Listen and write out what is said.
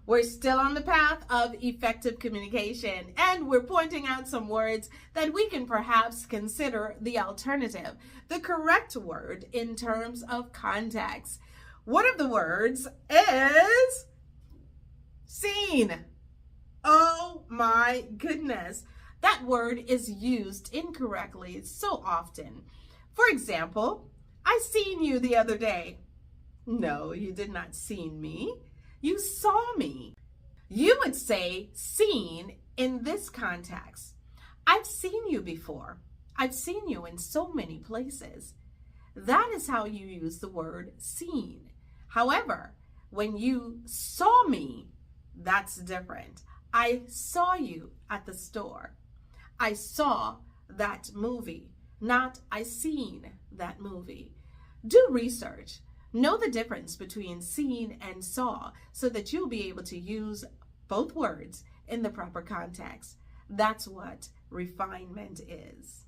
We're still on the path of effective communication, and we're pointing out some words that we can perhaps consider the alternative, the correct word in terms of context. One of the words is seen. Oh my goodness. That word is used incorrectly so often. For example, I seen you the other day. No, you did not seen me. You saw me. You would say seen in this context. I've seen you before. I've seen you in so many places. That is how you use the word seen. However, when you saw me, that's different. I saw you at the store. I saw that movie, not I seen that movie. Do research. Know the difference between seen and saw so that you'll be able to use both words in the proper context. That's what refinement is.